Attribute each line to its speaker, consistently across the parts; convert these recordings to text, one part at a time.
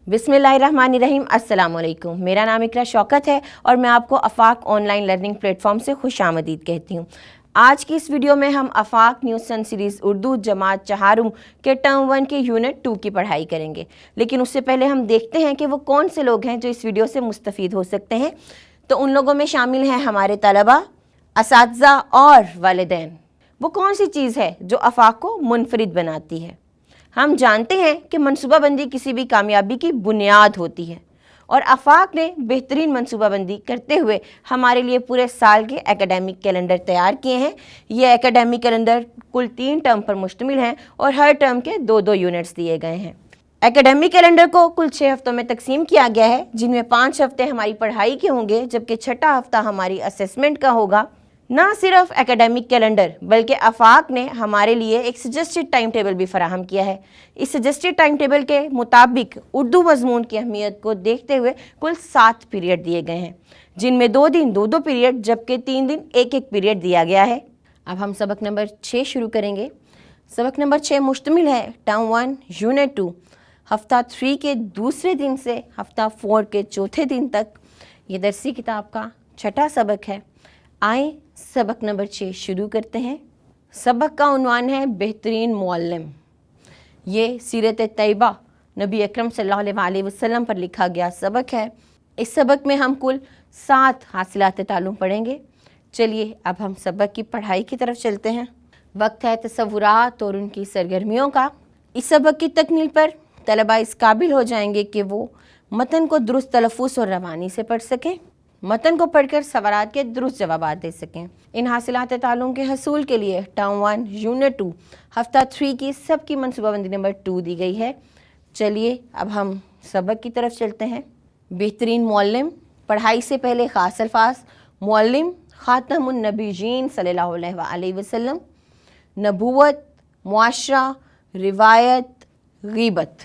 Speaker 1: बिस्मिल्लाहिर्रहमानिर्रहीम। अस्सलाम वालेकुम। मेरा नाम इकरा शौकत है और मैं आपको आफाक ऑनलाइन लर्निंग प्लेटफॉर्म से खुशामदीद कहती हूँ। आज की इस वीडियो में हम आफाक न्यूज़ सन सीरीज़ उर्दू जमात चहारुम के टर्म 1 के यूनिट 2 की पढ़ाई करेंगे, लेकिन उससे पहले हम देखते हैं कि वो कौन से लोग हैं जो इस वीडियो से मुस्तफ़ीद हो सकते हैं। तो उन लोगों में शामिल हैं हमारे तलबा, असातिज़ा और वालिदैन। वो कौन सी चीज़ है जो आफाक को मुनफरिद बनाती है? हम जानते हैं कि मनसूबाबंदी किसी भी कामयाबी की बुनियाद होती है और आफाक ने बेहतरीन मनसूबाबंदी करते हुए हमारे लिए पूरे साल के एकेडमिक कैलेंडर तैयार किए हैं। ये एकेडमिक कैलेंडर कुल 3 टर्म पर मुश्तमिल हैं और हर टर्म के 2-2 यूनिट्स दिए गए हैं। एकेडमिक कैलेंडर को कुल 6 हफ्तों में तकसीम किया गया है, जिनमें 5 हफ्ते हमारी पढ़ाई के होंगे जबकि 6ठा हफ्ता हमारी असेसमेंट का होगा। ना सिर्फ एकेडमिक कैलेंडर बल्कि आफाक ने हमारे लिए एक सजेस्टेड टाइम टेबल भी फराहम किया है। इस सजेस्टेड टाइम टेबल के मुताबिक उर्दू मजमून की अहमियत को देखते हुए कुल 7 पीरियड दिए गए हैं, जिनमें 2 दिन 2-2 पीरियड जबकि 3 दिन 1-1 पीरियड दिया गया है। अब हम सबक नंबर 6 शुरू करेंगे। सबक नंबर 6 मुश्तमिल है टर्म 1 यूनिट 2 हफ्ता 3 के दूसरे दिन से हफ्ता 4 के चौथे दिन तक। ये दरसी किताब का 6ठा सबक है। आए सबक नंबर 6 शुरू करते हैं। सबक का उन्वान है बेहतरीन मुअल्लिम। ये सीरत तैयबा नबी अकरम सल्लल्लाहु अलैहि वसल्लम पर लिखा गया सबक है। इस सबक में हम कुल 7 हासिलात ताल्लुम पढ़ेंगे। चलिए अब हम सबक की पढ़ाई की तरफ चलते हैं। वक्त है तसव्वुरात और उनकी सरगर्मियों का। इस सबक की तकमील पर तलबा इस काबिल हो जाएंगे कि वो मतन को दुरुस्त तलफ़्फ़ुज़ और रवानी से पढ़ सकें, मतन को पढ़कर सवालात के दुरुस्त जवाब दे सकें। इन हासिलात ताल्लुम के हसूल के लिए टर्म 1 यूनिट 2 हफ्ता 3 की सबकी मनसूबाबंदी नंबर 2 दी गई है। चलिए अब हम सबक की तरफ चलते हैं। बेहतरीन मुअल्लिम। पढ़ाई से पहले ख़ास अल्फाज। मुअल्लिम ख़ातमुन नबीयीन सल्लल्लाहु अलैहि वसल्लम, नबूवत, मुआशरा, रिवायत, ग़ीबत।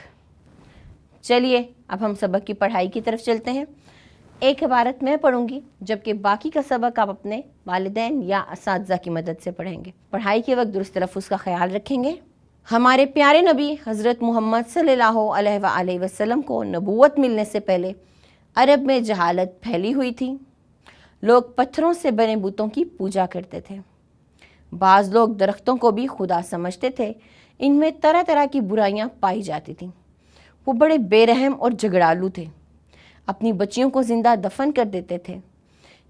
Speaker 1: चलिए अब हम सबक की पढ़ाई की तरफ चलते हैं। एक इबारत मैं पढ़ूंगी जबकि बाकी का सबक आप अपने वालिदैन या असातिज़ा की मदद से पढ़ेंगे। पढ़ाई के वक्त दुरुस्त तलफ़्फ़ुज़ का ख्याल रखेंगे। हमारे प्यारे नबी हज़रत मोहम्मद सल्लल्लाहु अलैहि वसल्लम को नबूवत मिलने से पहले अरब में जहालत फैली हुई थी। लोग पत्थरों से बने बुतों की पूजा करते थे। बाज़ लोग दरख्तों को भी खुदा समझते थे। इनमें तरह तरह की बुराइयां पाई जाती थीं। वो बड़े बेरहम और झगड़ालू थे। अपनी बच्चियों को ज़िंदा दफन कर देते थे।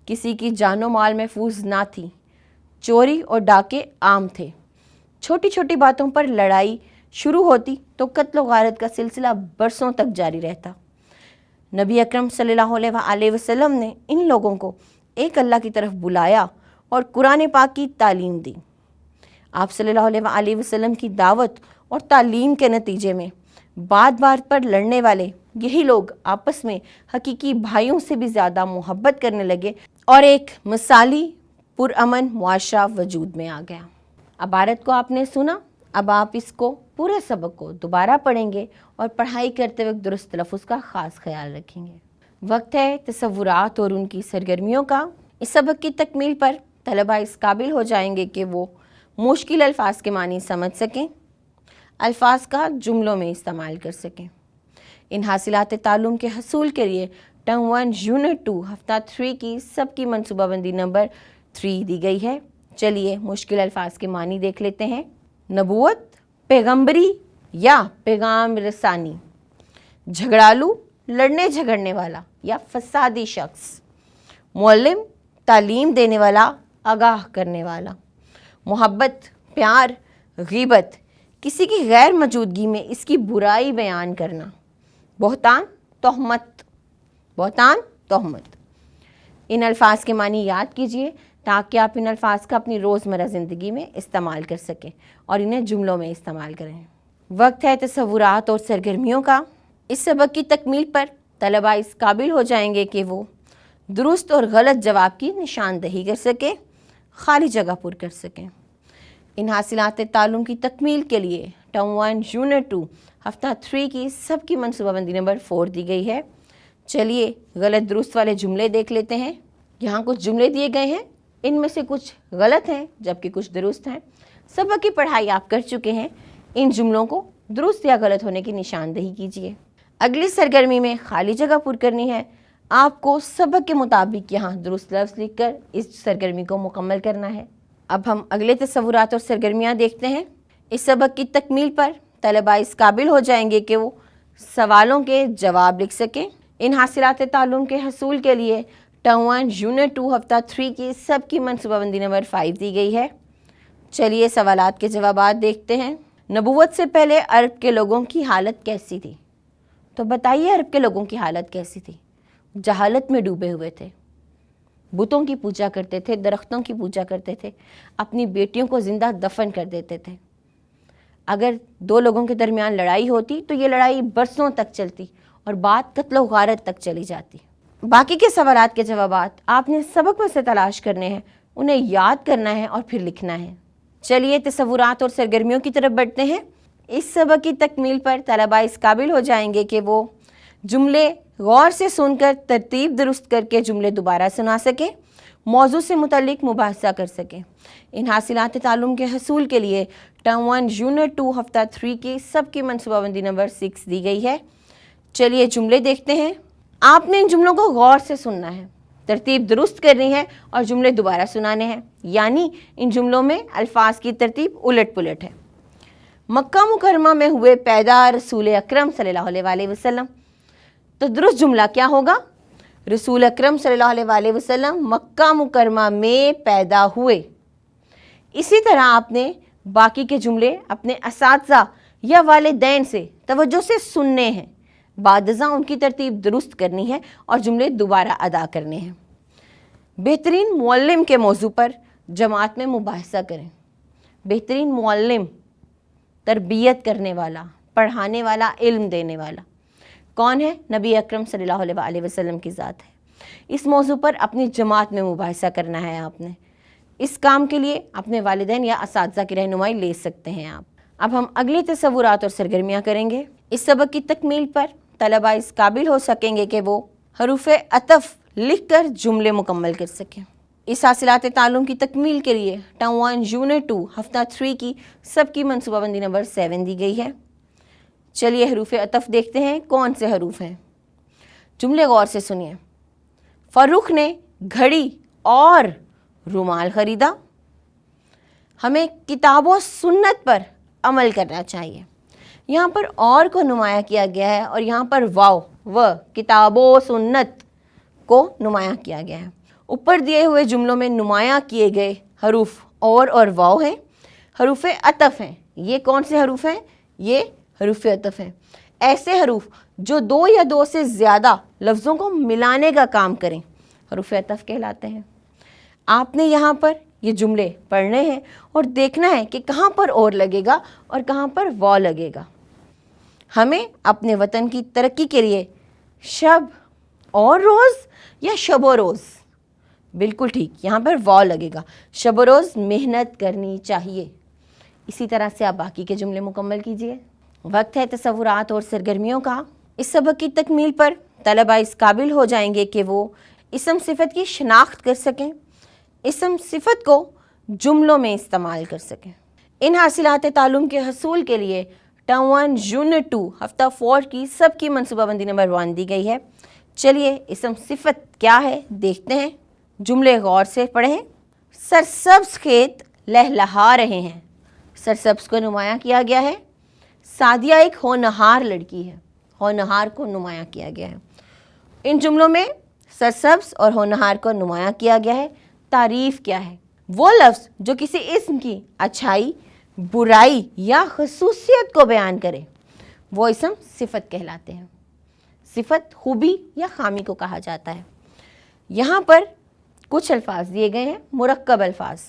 Speaker 1: किसी की जानो माल महफूज ना थी। चोरी और डाके आम थे। छोटी छोटी बातों पर लड़ाई शुरू होती तो कत्ल गारत का सिलसिला बरसों तक जारी रहता। नबी अकरम सल्लल्लाहु अलैहि वसल्लम ने इन लोगों को एक अल्लाह की तरफ बुलाया और कुरान पाक की तालीम दी। आप सल्लल्लाहु अलैहि वसल्लम की दावत और तालीम के नतीजे में बात बात पर लड़ने वाले यही लोग आपस में हकीकी भाइयों से भी ज़्यादा मोहब्बत करने लगे और एक मिसाली पुरअमन मुआशरा वजूद में आ गया। इबारत को आपने सुना। अब आप इसको पूरे सबक को दोबारा पढ़ेंगे और पढ़ाई करते वक्त दुरुस्त तलफ़्फ़ुज़ का ख़ास ख्याल रखेंगे। वक्त है तसव्वुरात और उनकी सरगर्मियों का। इस सबक की तकमील पर तलबा इस काबिल हो जाएंगे कि वो मुश्किल अल्फाज के मानी समझ सकें, अल्फाज का जुमलों में इस्तेमाल कर सकें। इन हासिलात ताल्लुम के हसूल के लिए टर्म 1 यूनिट 2 हफ्ता 3 की सबकी मनसूबाबंदी नंबर 3 दी गई है। चलिए मुश्किल अल्फाज के मानी देख लेते हैं। नबूवत पैगम्बरी या पैगाम रसानी। झगड़ालू लड़ने झगड़ने वाला या फसादी शख्स। मुअल्लिम तालीम देने वाला, आगाह करने वाला। मोहब्बत प्यार। ग़ीबत किसी की गैर मौजूदगी में इसकी बुराई बयान करना। बहतान तोहमत। बहतान तोहमत। इन अल्फाज के मानी याद कीजिए ताकि आप इन अल्फाज का अपनी रोज़मर्रा ज़िंदगी में इस्तेमाल कर सकें और इन्हें जुमलों में इस्तेमाल करें। वक्त है तसव्वुरात और सरगर्मियों का। इस सबक की तकमील पर तलबा इस काबिल हो जाएंगे कि वो दुरुस्त और गलत जवाब की निशानदही कर सकें, खाली जगह पुर कर सकें। इन हासिलात ताल्लुम की तकमील के लिए टर्म 1 यूनिट 2 हफ्ता 3 की सबकी मनसूबाबंदी नंबर 4 दी गई है। चलिए गलत दुरुस्त वाले जुमले देख लेते हैं। यहाँ कुछ जुमले दिए गए हैं, इनमें से कुछ गलत हैं जबकि कुछ दुरुस्त हैं। सबक की पढ़ाई आप कर चुके हैं। इन जुमलों को दुरुस्त या गलत होने की निशानदही कीजिए। अगली सरगर्मी में खाली जगह पुर करनी है। आपको सबक के मुताबिक यहाँ दुरुस्त लफ्ज़ लिखकर इस सरगर्मी को मुकम्मल करना है। अब हम अगले तसव्वुरात और सरगर्मियाँ देखते हैं। इस सबक की तकमील पर तलबा इस काबिल हो जाएंगे कि वो सवालों के जवाब लिख सकें। इन हासिलात ताल्लुम के हसूल के लिए टर्म 1 यूनिट 2 हफ्ता 3 की सबकी मनसूबाबंदी नंबर 5 दी गई है। चलिए सवालात के जवाबात देखते हैं। नबूवत से पहले अरब के लोगों की हालत कैसी थी? तो बताइए अरब के लोगों की हालत कैसी थी? जहालत में डूबे हुए थे, बुतों की पूजा करते थे, दरख्तों की पूजा करते थे, अपनी बेटियों को ज़िंदा दफन कर देते थे। अगर दो लोगों के दरमियान लड़ाई होती तो ये लड़ाई बरसों तक चलती और बात कत्ल व गारत तक चली जाती। बाकी के सवालात के जवाबात आपने सबक में से तलाश करने हैं, उन्हें याद करना है और फिर लिखना है। चलिए तसव्वुरात और सरगर्मियों की तरफ बढ़ते हैं। इस सबक की तकमील पर तलबा इस काबिल हो जाएंगे कि वो जुमले गौर से सुनकर तरतीब दुरुस्त करके जुमले दोबारा सुना सकें, मौजू से मुतल्लिक मुबाहसा कर सकें। इन हासिलात ताल्लुम के हसूल के लिए टर्म 1 यूनिट 2 हफ्ता 3 की सबकी मनसूबाबंदी नंबर 6 दी गई है। चलिए जुमले देखते हैं। आपने इन जुमलों को गौर से सुनना है, तरतीब दुरुस्त करनी है और जुमले दोबारा सुनाने हैं, यानी इन जुमलों में अल्फाज की तरतीब उलट पुलट है। मक्का मुकरमा में हुए पैदा रसूल अकरम सल्लल्लाहु अलैहि वसल्लम, तो दुरुस्त जुमला क्या होगा? रसूल अकरम सल्लल्लाहु अलैहि वसल्लम मक्का मुकरमा में पैदा हुए। इसी तरह आपने बाकी के जुमले अपने असातिज़ा या वालिदैन से तवज्जो से सुनने हैं, बादज़ा उनकी तरतीब दुरुस्त करनी है और जुमले दोबारा अदा करने हैं। बेहतरीन मुअल्लिम के मौजू पर जमात में मुबाहिसा करें। बेहतरीन मुअल्लिम, तरबियत करने वाला, पढ़ाने वाला, इल्म देने वाला कौन है? नबी अकरम सल्लल्लाहु अलैहि वसल्लम की ज़ात है। इस मौजू पर अपनी जमात में मुबाहिसा करना है आपने। इस काम के लिए अपने वालिदैन या असातिज़ा की रहनुमाई ले सकते हैं आप। अब हम अगली तसव्वुरात और सरगर्मियाँ करेंगे। इस सबक की तकमील पर तलबा इस काबिल हो सकेंगे कि वो हरूफ अतफ़ लिख कर जुमले मुकम्मल कर सकें। इस हासिलात ताल्लुम की तकमील के लिए टर्म 1 यूनिट 2 हफ्ता 3 की सबकी मनसूबाबंदी नंबर 7 दी गई है। चलिए हरूफ अतफ़ देखते हैं कौन से हरूफ हैं। जुमले गौर से सुनिए। फ़ारूक ने घड़ी और रुमाल ख़रीदा। हमें किताबों सुन्नत पर अमल करना चाहिए। यहाँ पर और को नुमाया किया गया है और यहाँ पर वाव व किताबों सुन्नत को नुमाया किया गया है। ऊपर दिए हुए जुमलों में नुमाया किए गए हरूफ और वाव हैं, हरूफ अतफ़ हैं। ये कौन से हरूफ हैं? ये हरूफ अतफ़ हैं। ऐसे हरूफ जो दो या दो से ज़्यादा लफ्ज़ों को मिलाने का काम करें हरूफ अतफ़ कहलाते हैं। आपने यहाँ पर ये जुमले पढ़ने हैं और देखना है कि कहाँ पर और लगेगा और कहाँ पर वाव लगेगा। हमें अपने वतन की तरक्की के लिए शब और रोज़ या शब और रोज़, बिल्कुल ठीक, यहाँ पर वाव लगेगा। शब और रोज़ मेहनत करनी चाहिए। इसी तरह से आप बाकी के जुमले मुकम्मल कीजिए। वक्त है तसव्वुरात और सरगर्मियों का। इस सबक की तकमील पर तलबा इस काबिल हो जाएंगे कि वो इसम सिफत की शनाख्त कर सकें, इसम सिफत को जुमलों में इस्तेमाल कर सकें। इन हासिलात ताल्लुम के हसूल के लिए टर्म 1 यूनिट 2 हफ्ता 4 की सबकी मनसूबाबंदी नंबर 1 दी गई है। चलिए इसम सिफत क्या है देखते हैं। जुमले गौर से पढ़ें। सरसब्ज़ खेत लहलहा रहे हैं। सरसब्ज़ को नुमाया किया गया है। सादिया एक होनहार लड़की है। होनहार को नुमाया किया गया है। इन जुमलों में सरसब्ज़ और होनहार को नुमाया किया गया है। तारीफ़ क्या है? वो लफ्ज़ जो किसी इस्म की अच्छाई, बुराई या खसूसियत को बयान करे, वो इसम सिफत कहलाते हैं। सिफत खूबी या खामी को कहा जाता है। यहाँ पर कुछ अल्फाज दिए गए हैं, मुरक्कब अल्फाज।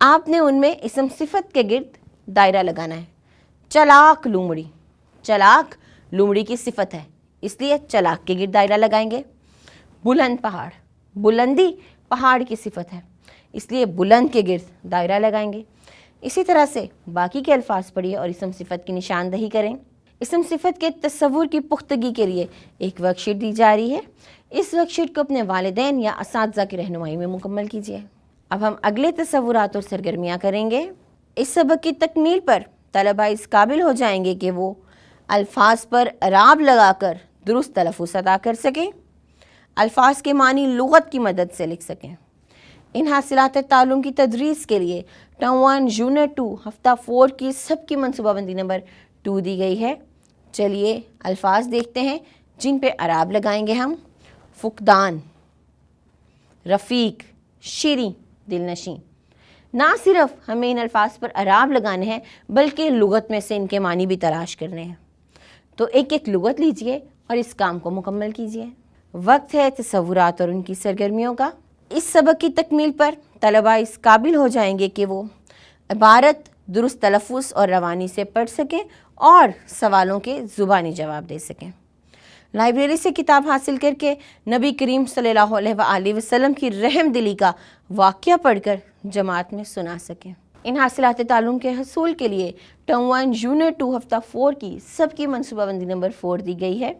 Speaker 1: आपने उनमें इसम सिफत के गिर्द दायरा लगाना है। चलाक लूमड़ी, चलाक लूमड़ी की सिफत है, इसलिए चलाक के गिर्द दायरा लगाएंगे। बुलंद पहाड़, बुलंदी पहाड़ की सिफत है, इसलिए बुलंद के गिर्द दायरा लगाएंगे। इसी तरह से बाकी के अल्फाज पढ़िए और इसम सिफत की निशानदही करें। इसम सिफत के तस्वुर की पुख्तगी के लिए एक वर्कशीट दी जा रही है। इस वर्कशीट को अपने वालिदैन या असातिज़ा की रहनुमाई में मुकम्मल कीजिए। अब हम अगले तस्वुरात और सरगर्मियाँ करेंगे। इस सबक की तकमील पर तलबा इस काबिल हो जाएंगे कि वो अल्फाज पर अराब लगाकर درست تلفظ ادا کر سکیں، الفاظ کے معنی لغت کی مدد سے لکھ سکیں۔ ان حاصلات تعلم کی تدریس کے لیے ٹرم 1 یونٹ 2 ہفتہ 4 کی سب کی منصوبہ بندی نمبر 2 دی گئی ہے۔ چلیے الفاظ دیکھتے ہیں جن پہ اعراب لگائیں گے ہم۔ فقدان، رفیق، شیریں، دلنشیں۔ نہ صرف ہمیں ان الفاظ پر اعراب لگانے ہیں بلکہ لغت میں سے ان کے معنی بھی تلاش کرنے ہیں۔ تو ایک ایک لغت لیجئے اور اس کام کو مکمل کیجئے۔ وقت ہے تصورات اور ان کی سرگرمیوں کا۔ اس سبق کی تکمیل پر طلبہ اس قابل ہو جائیں گے کہ وہ عبارت درست تلفظ اور روانی سے پڑھ سکیں اور سوالوں کے زبانی جواب دے سکیں۔ لائبریری سے کتاب حاصل کر کے نبی کریم صلی اللہ علیہ وآلہ وسلم کی رحم دلی کا واقعہ پڑھ کر جماعت میں سنا سکیں۔ ان حاصلات تعلم کے حصول کے لیے ٹرم 1 یونٹ 2 ہفتہ 4 کی سب کی منصوبہ بندی نمبر 4 دی گئی ہے۔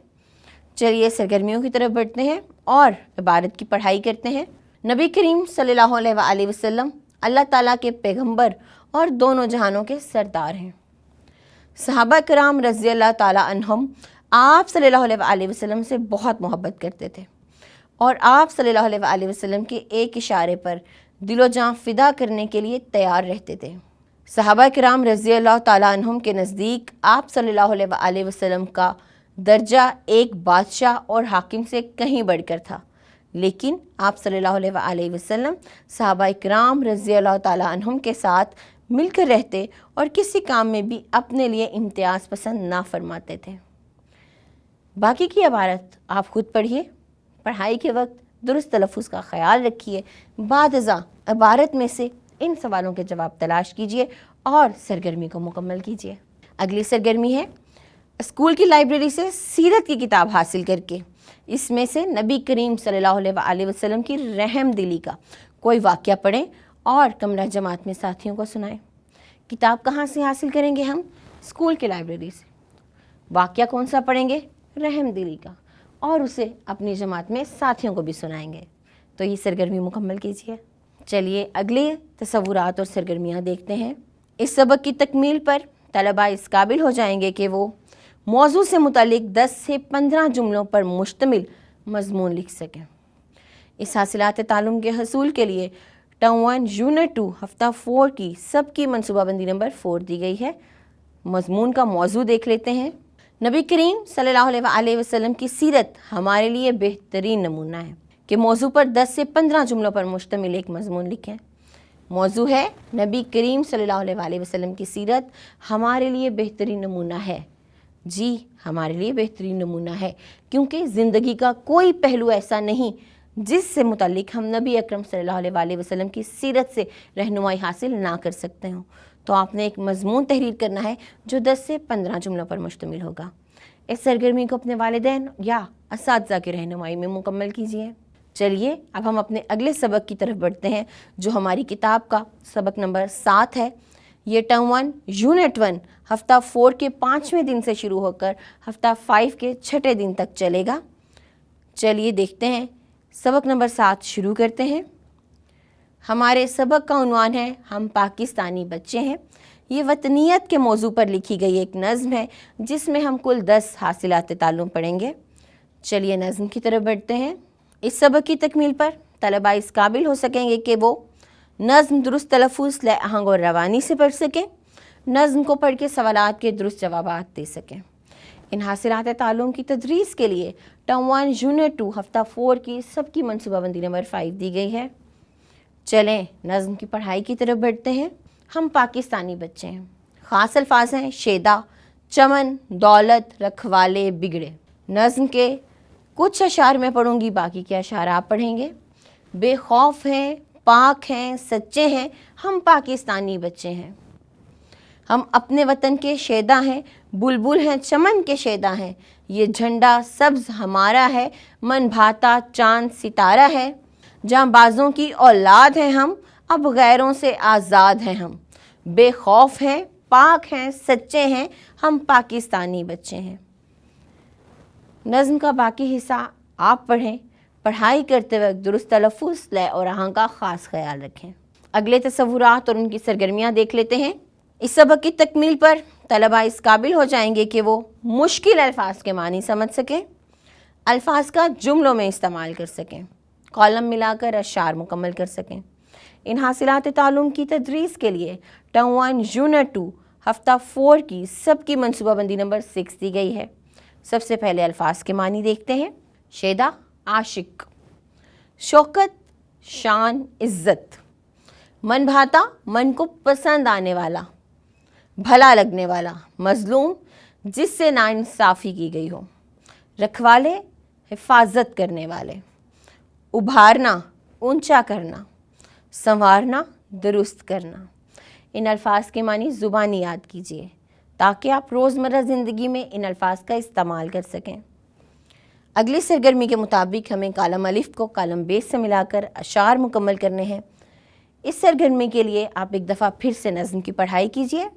Speaker 1: چلیے سرگرمیوں کی طرف بڑھتے ہیں اور عبارت کی پڑھائی کرتے ہیں۔ نبی کریم صلی اللہ علیہ وآلہ وسلم اللہ تعالیٰ کے پیغمبر اور دونوں جہانوں کے سردار ہیں۔ صحابہ کرام رضی اللہ تعالیٰ عنہم آپ صلی اللہ علیہ وآلہ وسلم سے بہت محبت کرتے تھے اور آپ صلی اللہ علیہ وآلہ وسلم کے ایک اشارے پر دل و جان فدا کرنے کے لیے تیار رہتے تھے۔ صحابہ کرام رضی اللہ تعالیٰ عنہم کے نزدیک آپ صلی اللہ علیہ وآلہ وسلم کا درجہ ایک بادشاہ اور حاکم سے کہیں بڑھ کر تھا، لیکن آپ صلی اللہ علیہ وآلہ وسلم صحابہ کرام رضی اللہ تعالیٰ عنہم کے ساتھ مل کر رہتے اور کسی کام میں بھی اپنے لیے امتیاز پسند نہ فرماتے تھے۔ باقی کی عبارت آپ خود پڑھیے۔ پڑھائی کے وقت درست تلفظ کا خیال رکھیے۔ بعد ازاں عبارت میں سے ان سوالوں کے جواب تلاش کیجیے اور سرگرمی کو مکمل کیجیے۔ اگلی سرگرمی ہے اسکول کی لائبریری سے سیرت کی کتاب حاصل کر کے اس میں سے نبی کریم صلی اللہ علیہ وآلہ وسلم کی رحم دلی کا کوئی واقعہ پڑھیں اور کمرہ جماعت میں ساتھیوں کو سنائیں۔ کتاب کہاں سے حاصل کریں گے ہم؟ اسکول کی لائبریری سے۔ واقعہ کون سا پڑھیں گے؟ رحم دلی کا، اور اسے اپنی جماعت میں ساتھیوں کو بھی سنائیں گے۔ تو یہ سرگرمی مکمل کیجیے۔ چلیے اگلے تصورات اور سرگرمیاں دیکھتے ہیں۔ اس سبق کی تکمیل پر طلبہ اس قابل ہو جائیں گے کہ وہ موضوع سے متعلق 10 سے 15 جملوں پر مشتمل مضمون لکھ سکیں۔ اس حاصلات تعلم کے حصول کے لیے ٹرم 1 یونٹ 2 ہفتہ 4 کی سب کی منصوبہ بندی نمبر 4 دی گئی ہے۔ مضمون کا موضوع دیکھ لیتے ہیں۔ نبی کریم صلی اللہ علیہ وآلہ وسلم کی سیرت ہمارے لیے بہترین نمونہ ہے کہ موضوع پر 10 سے 15 جملوں پر مشتمل ایک مضمون لکھیں۔ موضوع ہے نبی کریم صلی اللہ علیہ وآلہ وسلم کی سیرت ہمارے لیے بہترین نمونہ ہے۔ جی ہمارے لیے بہترین نمونہ ہے کیونکہ زندگی کا کوئی پہلو ایسا نہیں جس سے متعلق ہم نبی اکرم صلی اللہ علیہ وآلہ وسلم کی سیرت سے رہنمائی حاصل نہ کر سکتے ہوں۔ تو آپ نے ایک مضمون تحریر کرنا ہے جو 10 سے 15 جملوں پر مشتمل ہوگا۔ اس سرگرمی کو اپنے والدین یا اساتذہ کی رہنمائی میں مکمل کیجیے۔ چلیے اب ہم اپنے اگلے سبق کی طرف بڑھتے ہیں جو ہماری کتاب کا سبق نمبر 7 ہے۔ یہ ٹرم 1 یونٹ 1 ہفتہ 4 کے 5ویں دن سے شروع ہو کر ہفتہ 5 کے 6 دن تک چلے گا۔ چلیے دیکھتے ہیں، سبق نمبر 7 شروع کرتے ہیں۔ ہمارے سبق کا عنوان ہے ہم پاکستانی بچے ہیں۔ یہ وطنیت کے موضوع پر لکھی گئی ایک نظم ہے جس میں ہم کل 10 حاصلات تعلم پڑھیں گے۔ چلیے نظم کی طرف بڑھتے ہیں۔ اس سبق کی تکمیل پر طلبہ اس قابل ہو سکیں گے کہ وہ نظم درست تلفظ، لے آہنگ اور روانی سے پڑھ سکیں، نظم کو پڑھ کے سوالات کے درست جوابات دے سکیں۔ ان حاصلات تعلم کی تدریس کے لیے ٹرم 1 یونٹ 2 ہفتہ 4 کی سب کی منصوبہ بندی نمبر 5 دی گئی ہے۔ چلیں نظم کی پڑھائی کی طرف بڑھتے ہیں۔ ہم پاکستانی بچے ہیں۔ خاص الفاظ ہیں شیدا، چمن، دولت، رکھوالے، بگڑے۔ نظم کے کچھ اشعار میں پڑھوں گی، باقی کے اشعار آپ پڑھیں گے۔ بے خوف ہیں، پاک ہیں، سچے ہیں، ہم پاکستانی بچے ہیں۔ ہم اپنے وطن کے شیدا ہیں، بلبل ہیں، چمن کے شیدا ہیں۔ یہ جھنڈا سبز ہمارا ہے، من بھاتا چاند ستارہ ہے۔ جہاں بازوں کی اولاد ہیں ہم، اب غیروں سے آزاد ہیں ہم۔ بے خوف ہیں، پاک ہیں، سچے ہیں، ہم پاکستانی بچے ہیں۔ نظم کا باقی حصہ آپ پڑھیں۔ پڑھائی کرتے وقت درست تلفظ، لے اور آہنگ کا خاص خیال رکھیں۔ اگلے تصورات اور ان کی سرگرمیاں دیکھ لیتے ہیں۔ اس سبق کی تکمیل پر طلبہ اس قابل ہو جائیں گے کہ وہ مشکل الفاظ کے معنی سمجھ سکیں، अल्फाज का जुमलों में इस्तेमाल कर सकें, कॉलम मिलाकर अशार मुकम्मल कर सकें। इन हासिलात तालुम की तदरीस के लिए टर्म 1 यूनिट 2 हफ्ता 4 की सबकी मनसूबाबंदी नंबर 6 दी गई है। सबसे पहले अल्फाज के मानी देखते हैं। शेदा आशिक, शौकत शान इज़्ज़त, मन भाता मन को पसंद आने वाला, भला लगने वाला, मजलूम जिससे नाइंसाफ़ी की गई हो, रखवाले हिफाजत करने वाले, उभारना ऊंचा करना, संवारना दुरुस्त करना। इन अल्फाज के मानी ज़ुबानी याद कीजिए ताकि आप रोज़मर्रा ज़िंदगी में इन अल्फाज का इस्तेमाल कर सकें। अगली सरगर्मी के मुताबिक हमें कालम अलिफ को कालम बेस से मिलाकर अशार मुकम्मल करने हैं। इस सरगर्मी के लिए आप एक दफ़ा फिर से नज़्म की पढ़ाई कीजिए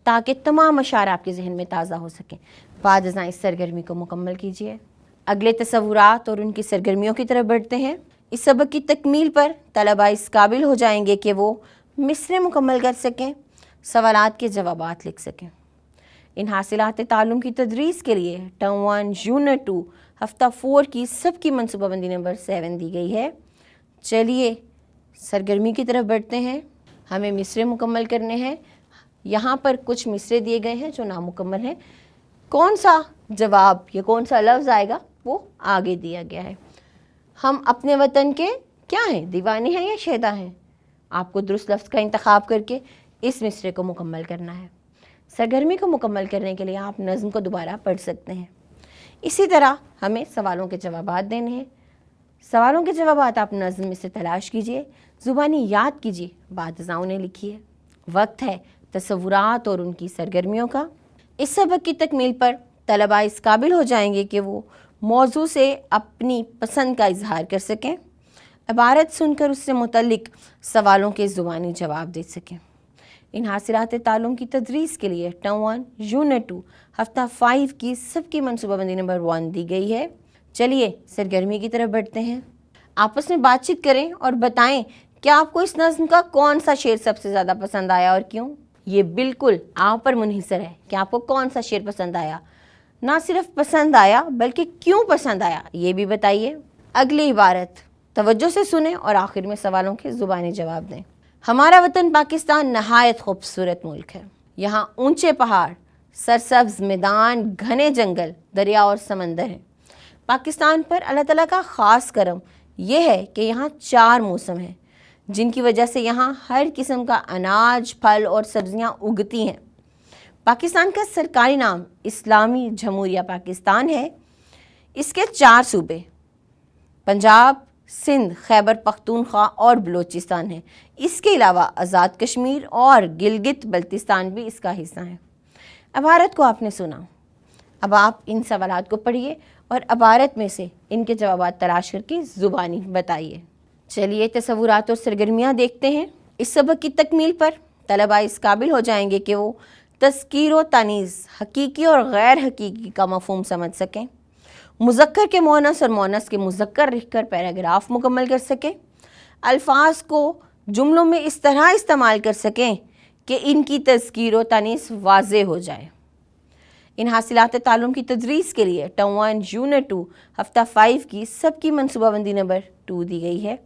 Speaker 1: ताकि तमाम अशार आपके जहन में ताज़ा हो सकें। बाद अज़ां इस सरगर्मी को मुकम्मल कीजिए। अगले तसव्वुरात और उनकी सरगर्मियों की तरफ बढ़ते हैं। इस सबक की तकमील पर तलबा इस काबिल हो जाएंगे कि वो मिसरे मुकम्मल कर सकें, सवालात के जवाबात लिख सकें। इन हासिलात तालुम की तदरीस के लिए टर्म 1 यूनिट 2 हफ्ता 4 की सबकी मनसूबाबंदी नंबर 7 दी गई है। चलिए सरगर्मी की तरफ बढ़ते हैं। हमें मिसरे मुकम्मल करने हैं। यहाँ पर कुछ मिसरे दिए गए हैं जो नामुकम्मल हैं। कौन सा जवाब या कौन सा लफ्ज़ आएगा वो आगे दिया गया है। हम अपने वतन के क्या हैं, दीवाने हैं या शेदा हैं? आपको दुरुस्त लफ्ज़ का इंतखाब करके इस मिसरे को मुकम्मल करना है। सरगर्मी को मुकम्मल करने के लिए आप नज़्म को दोबारा पढ़ सकते हैं। इसी तरह हमें सवालों के जवाबात देने हैं। सवालों के जवाबात आप नज़्म में से तलाश कीजिए, ज़ुबानी याद कीजिए, बाद अज़ां उन्हें लिखिए। वक्त है तसव्वुरात और उनकी सरगर्मियों का। इस सबक की तकमील पर तलबा इस काबिल हो जाएंगे कि वो मौजू से अपनी पसंद का इजहार कर सकें, इबारत सुनकर उससे मुतल्लिक सवालों के ज़ुबानी जवाब दे सकें। इन हासिलात तालुम की तदरीस के लिए टर्म 1 यूनिट 2 हफ्ता 5 की सबकी मनसूबाबंदी नंबर 1 दी गई है। चलिए सरगर्मी की तरफ बढ़ते हैं। आपस में बातचीत करें और बताएं कि आपको इस नज़्म का कौन सा शेर सबसे ज़्यादा पसंद आया और क्यों। ये बिल्कुल आप पर मुनहिसर है कि आपको कौन सा शेर पसंद आया। ना सिर्फ पसंद आया बल्कि क्यों पसंद आया ये भी बताइए। अगली इबारत तवज्जो से सुने और आखिर में सवालों के ज़ुबानी जवाब दें। हमारा वतन पाकिस्तान नहायत खूबसूरत मुल्क है। यहाँ ऊंचे पहाड़, सरसब्ज मैदान, घने जंगल, दरिया और समंदर हैं। पाकिस्तान पर अल्लाह ताला का ख़ास करम यह है कि यहाँ 4 मौसम हैं जिनकी वजह से यहाँ हर किस्म का अनाज, फल और सब्जियाँ उगती हैं। पाकिस्तान का सरकारी नाम इस्लामी जमहूरिया पाकिस्तान है। इसके 4 सूबे पंजाब, सिंध, खैबर पख्तूनख्वा और बलूचिस्तान है। इसके अलावा आज़ाद कश्मीर और गिलगित बल्तिस्तान भी इसका हिस्सा है। इबारत को आपने सुना। अब आप इन सवालात को पढ़िए और इबारत में से इनके जवाबात तलाश करके ज़ुबानी बताइए। चलिए तसव्वुरात और सरगर्मियाँ देखते हैं। इस सबक की तकमील पर तलबा इस काबिल हो जाएंगे कि वो तज़कीर व तानीज़, हकीकी और गैर हकीकी का मफ़हूम समझ सकें, मुज़क्कर के मोनस और मोनस के मुज़क्कर लिखकर पैराग्राफ मुकम्मल कर सकें, अल्फाज को जुमलों में इस तरह इस्तेमाल कर सकें कि इनकी तज़कीर व तानीज़ वाज़ेह हो जाए। इन हासिलात तालुम की तदरीस के लिए टर्म 1 यूनिट 2 हफ्ता 5 की सबकी मनसूबाबंदी नंबर 2 दी गई है।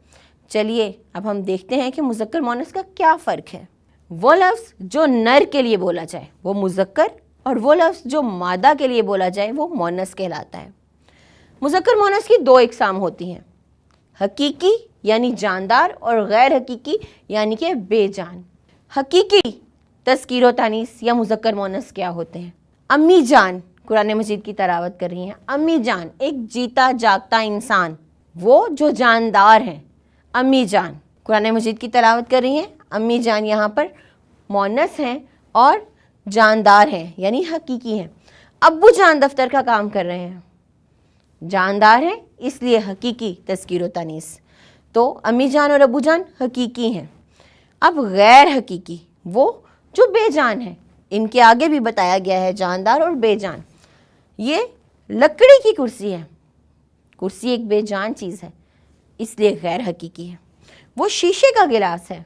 Speaker 1: चलिए अब हम देखते हैं कि मुज़क्कर मोनस का क्या फ़र्क है। वो लफ्ज़ जो नर के लिए बोला जाए वो मुज़क्कर और वो लफ्ज़ जो मादा के लिए बोला जाए वो मोनस कहलाता है। मुज़क्कर मोनस की 2 इक़साम होती हैं, हकीकी यानी जानदार और गैर हकीकी यानी कि बेजान। हकीकी तज़कीर व तानीस या मुज़क्कर मोनस क्या होते हैं? अम्मी जान कुरान मजीद की तलावत कर रही हैं। अम्मी जान एक जीता जागता इंसान, वो जो जानदार हैं। अम्मी जान कुरान मजीद की तलावत कर रही हैं। अम्मी जान यहाँ पर मोनस हैं और जानदार हैं यानी हकीकी हैं। अब्बू जान दफ्तर का काम कर रहे हैं, जानदार हैं इसलिए हकीकी तज़कीर व तानीस। तो अम्मी जान और अब्बू जान हकीकी हैं। अब गैर हकीकी वो जो बेजान है, इनके आगे भी बताया गया है जानदार और बेजान। ये लकड़ी की कुर्सी है, कुर्सी एक बेजान चीज़ है इसलिए गैर हकीकी है। वो शीशे का गिलास है,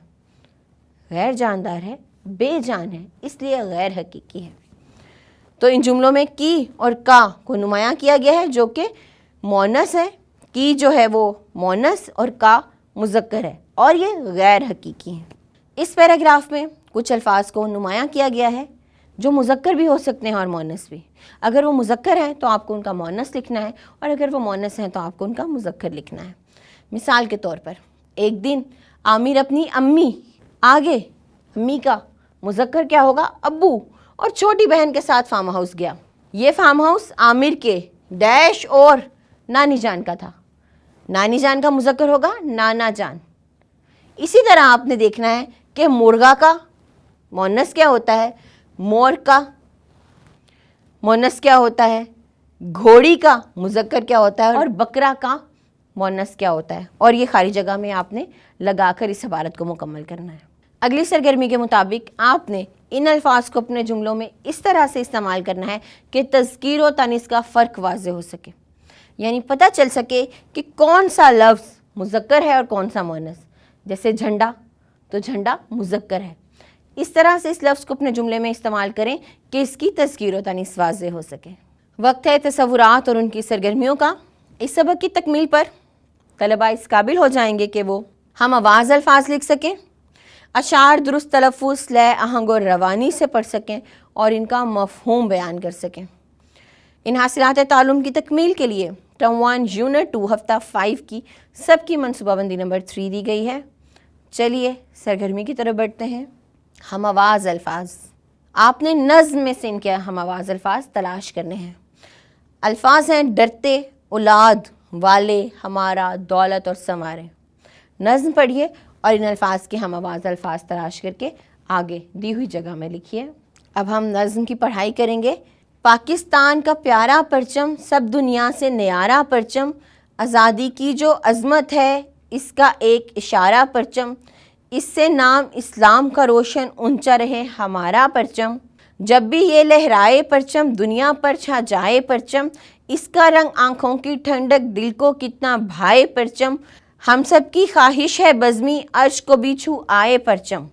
Speaker 1: गैर जानदार है, बेजान है इसलिए गैर हकीकी है। तो इन जुमलों में की और का को नुमायां किया गया है जो कि مونس ہے، کی جو ہے وہ مونس اور کا مذکر ہے اور یہ غیر حقیقی ہیں۔ اس پیراگراف میں کچھ الفاظ کو نمایاں کیا گیا ہے جو مذکر بھی ہو سکتے ہیں اور مونس بھی۔ اگر وہ مذکر ہیں تو آپ کو ان کا مونس لکھنا ہے اور اگر وہ مونس ہیں تو آپ کو ان کا مذکر لکھنا ہے۔ مثال کے طور پر ایک دن عامر اپنی امی، آگے امی کا مذکر کیا ہوگا؟ ابو، اور چھوٹی بہن کے ساتھ فارم ہاؤس گیا۔ یہ فارم ہاؤس عامر کے ڈیش اور نانی جان کا تھا۔ نانی جان کا مذکر ہوگا نانا جان۔ اسی طرح آپ نے دیکھنا ہے کہ مرغا کا مونس کیا ہوتا ہے؟ مور کا مونس کیا ہوتا ہے؟ گھوڑی کا مذکر کیا ہوتا ہے؟ اور بکرا کا مونس کیا ہوتا ہے؟ اور یہ خالی جگہ میں آپ نے لگا کر اس عبارت کو مکمل کرنا ہے۔ اگلی سرگرمی کے مطابق آپ نے ان الفاظ کو اپنے جملوں میں اس طرح سے استعمال کرنا ہے کہ تذکیر و تانیث کا فرق واضح ہو سکے، یعنی پتہ چل سکے کہ کون سا لفظ مذکر ہے اور کون سا مونس۔ جیسے جھنڈا، تو جھنڈا مذکر ہے۔ اس طرح سے اس لفظ کو اپنے جملے میں استعمال کریں کہ اس کی تذکیر و تانیث واضح ہو سکے۔ وقت ہے تصورات اور ان کی سرگرمیوں کا۔ اس سبق کی تکمیل پر طلبہ اس قابل ہو جائیں گے کہ وہ ہم آواز الفاظ لکھ سکیں، اشعار درست تلفظ، لے، آہنگ اور روانی سے پڑھ سکیں اور ان کا مفہوم بیان کر سکیں۔ ان حاصلات تعلم کی تکمیل کے لیے ٹرم 1 یونٹ 2 ہفتہ 5 کی سب کی منصوبہ بندی نمبر 3 دی گئی ہے۔ چلیے سرگرمی کی طرف بڑھتے ہیں۔ ہم آواز الفاظ، آپ نے نظم میں سے ان کے ہم آواز الفاظ تلاش کرنے ہیں۔ الفاظ ہیں ڈرتے، اولاد، والے، ہمارا، دولت اور سنوارے۔ نظم پڑھیے اور ان الفاظ کے ہم آواز الفاظ تلاش کر کے آگے دی ہوئی جگہ میں لکھیے۔ اب ہم نظم کی پڑھائی کریں گے۔ پاکستان کا پیارا پرچم، سب دنیا سے نیارا پرچم، آزادی کی جو عظمت ہے اس کا ایک اشارہ پرچم، اس سے نام اسلام کا روشن اونچا رہے ہمارا پرچم، جب بھی یہ لہرائے پرچم دنیا پر چھا جائے پرچم، اس کا رنگ آنکھوں کی ٹھنڈک دل کو کتنا بھائے پرچم، ہم سب کی خواہش ہے بزمی عرش کو بھی چھو آئے پرچم۔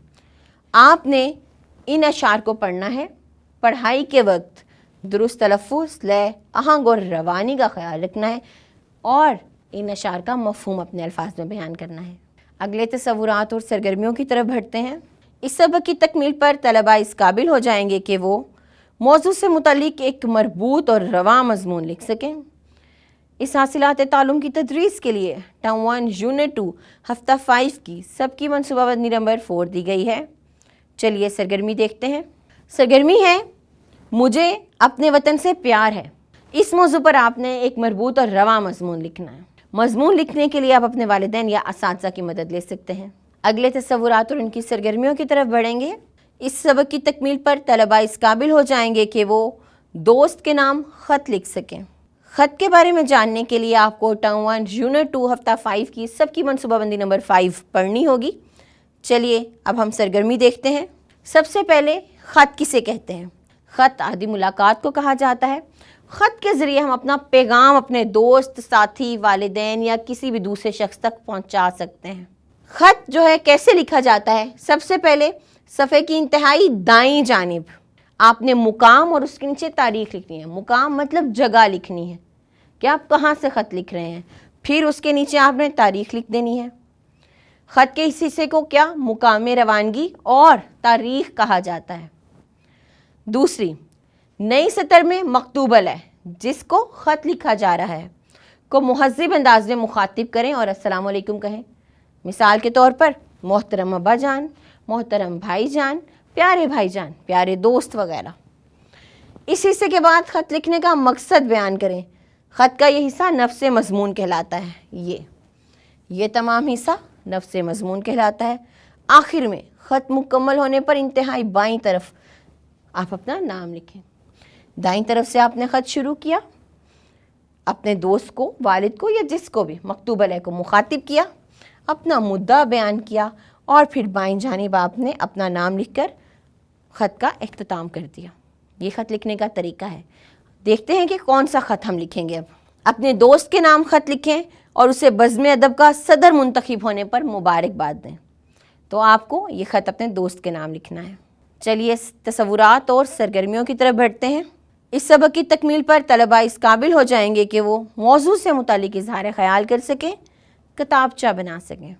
Speaker 1: آپ نے ان اشعار کو پڑھنا ہے۔ پڑھائی کے وقت درست تلفظ، لے، آہنگ اور روانی کا خیال رکھنا ہے اور ان اشعار کا مفہوم اپنے الفاظ میں بیان کرنا ہے۔ اگلے تصورات اور سرگرمیوں کی طرف بڑھتے ہیں۔ اس سبق کی تکمیل پر طلبہ اس قابل ہو جائیں گے کہ وہ موضوع سے متعلق ایک مربوط اور رواں مضمون لکھ سکیں۔ اس حاصلات تعلم کی تدریس کے لیے ٹرم 1 یونٹ 2 ہفتہ 5 کی سب کی منصوبہ بندی نمبر 4 دی گئی ہے۔ چلیے سرگرمی دیکھتے ہیں۔ سرگرمی ہے مجھے اپنے وطن سے پیار ہے۔ اس موضوع پر آپ نے ایک مربوط اور رواں مضمون لکھنا ہے۔ مضمون لکھنے کے لیے آپ اپنے والدین یا اساتذہ کی مدد لے سکتے ہیں۔ اگلے تصورات اور ان کی سرگرمیوں کی طرف بڑھیں گے۔ اس سبق کی تکمیل پر طلبہ اس قابل ہو جائیں گے کہ وہ دوست کے نام خط لکھ سکیں۔ خط کے بارے میں جاننے کے لیے آپ کو ٹرم 1 یونٹ 2 ہفتہ 5 کی سب کی منصوبہ بندی نمبر 5 پڑھنی ہوگی۔ چلیے اب ہم سرگرمی دیکھتے ہیں۔ سب سے پہلے خط کسے کہتے ہیں؟ خط عادی ملاقات کو کہا جاتا ہے۔ خط کے ذریعے ہم اپنا پیغام اپنے دوست، ساتھی، والدین یا کسی بھی دوسرے شخص تک پہنچا سکتے ہیں۔ خط جو ہے کیسے لکھا جاتا ہے؟ سب سے پہلے صفحے کی انتہائی دائیں جانب آپ نے مقام اور اس کے نیچے تاریخ لکھنی ہے۔ مقام مطلب جگہ لکھنی ہے کہ آپ کہاں سے خط لکھ رہے ہیں، پھر اس کے نیچے آپ نے تاریخ لکھ دینی ہے۔ خط کے اس حصے کو کیا مقام روانگی اور تاریخ کہا جاتا ہے۔ دوسری، نئی سطر میں مکتوب علیہ جس کو خط لکھا جا رہا ہے کو مہذب انداز میں مخاطب کریں اور السلام علیکم کہیں۔ مثال کے طور پر محترم ابا جان، محترم بھائی جان، پیارے بھائی جان، پیارے دوست وغیرہ۔ اس حصے کے بعد خط لکھنے کا مقصد بیان کریں۔ خط کا یہ حصہ نفس مضمون کہلاتا ہے۔ یہ تمام حصہ نفس مضمون کہلاتا ہے۔ آخر میں خط مکمل ہونے پر انتہائی بائیں طرف آپ اپنا نام لکھیں۔ دائیں طرف سے آپ نے خط شروع کیا، اپنے دوست کو، والد کو یا جس کو بھی مکتوب علیہ کو مخاطب کیا، اپنا مدعا بیان کیا اور پھر بائیں جانب آپ نے اپنا نام لکھ کر خط کا اختتام کر دیا۔ یہ خط لکھنے کا طریقہ ہے۔ دیکھتے ہیں کہ کون سا خط ہم لکھیں گے۔ اب اپنے دوست کے نام خط لکھیں اور اسے بزم ادب کا صدر منتخب ہونے پر مبارکباد دیں۔ تو آپ کو یہ خط اپنے دوست کے نام لکھنا ہے۔ چلیے تصورات اور سرگرمیوں کی طرف بڑھتے ہیں۔ इस सबक की तकमील पर तलबा इस काबिल हो जाएंगे कि वो मौजू से मुतालिक इजहार ख्याल कर सकें, किताबचा बना सकें।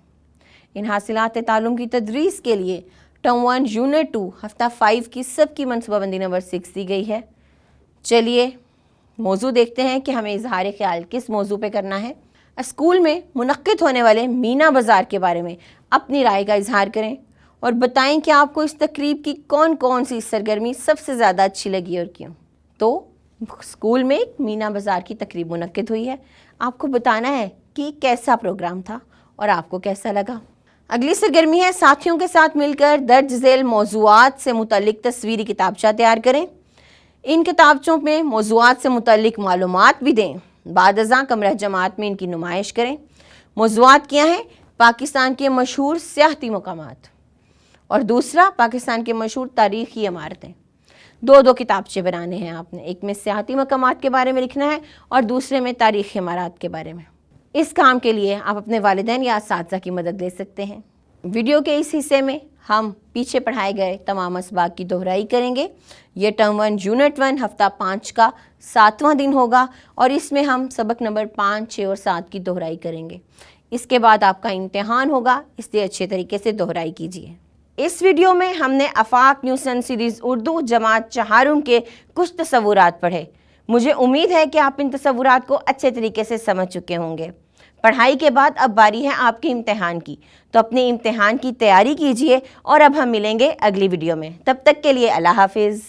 Speaker 1: इन हासिलात तालुम की तदरीस के लिए टर्म 1 यूनिट 2 हफ्ता 5 की सबकी मनसूबाबंदी नंबर 6 दी गई है। चलिए मौजू देखते हैं कि हमें इजहार ख्याल किस मौजू पे करना है। स्कूल में मुनक्किद होने वाले मीना बाज़ार के बारे में अपनी राय का इजहार करें और बताएं कि आपको इस तकरीब की कौन कौन सी सरगर्मी सबसे ज़्यादा अच्छी लगी और क्यों। तो स्कूल में एक मीना बाज़ार की तकरीब मुनक्किद हुई है, आपको बताना है कि कैसा प्रोग्राम था और आपको कैसा लगा। अगली सरगर्मी है साथियों के साथ मिलकर दर्ज झेल मौज़ूआत से मुतल्लिक तस्वीरी किताबचा तैयार करें। इन किताबचों में मौज़ूआत से मुतल्लिक मालूमात भी दें। बाद अज़ां कमरा जमात में इनकी नुमाइश करें। मौज़ूआत क्या हैं? पाकिस्तान के मशहूर सियाहती मकामात और दूसरा पाकिस्तान के मशहूर तारीख़ी इमारतें। दो किताबचे बनाने हैं आपने, एक में सियाहती मकामात के बारे में लिखना है और दूसरे में तारीख़ी इमारत के बारे में। इस काम के लिए आप अपने वालिदैन या असातिज़ा की मदद ले सकते हैं। वीडियो के इस हिस्से में हम पीछे पढ़ाए गए तमाम असबाक की दोहराई करेंगे। ये टर्म 1 यूनिट 1 हफ्ता 5 का 7वां दिन होगा और इसमें हम सबक नंबर 5, 6 और 7 की दोहराई करेंगे। इसके बाद आपका इम्तिहान होगा, इसलिए अच्छे तरीके से दोहराई कीजिए। इस वीडियो में हमने आफाक न्यू सन सीरीज़ उर्दू जमात चहारुम के कुछ तसव्वुरात पढ़े। मुझे उम्मीद है कि आप इन तसव्वुरात को अच्छे तरीके से समझ चुके होंगे। पढ़ाई के बाद अब बारी है आपके इम्तिहान की, तो अपने इम्तिहान की तैयारी कीजिए और अब हम मिलेंगे अगली वीडियो में। तब तक के लिए अल्लाह हाफिज़।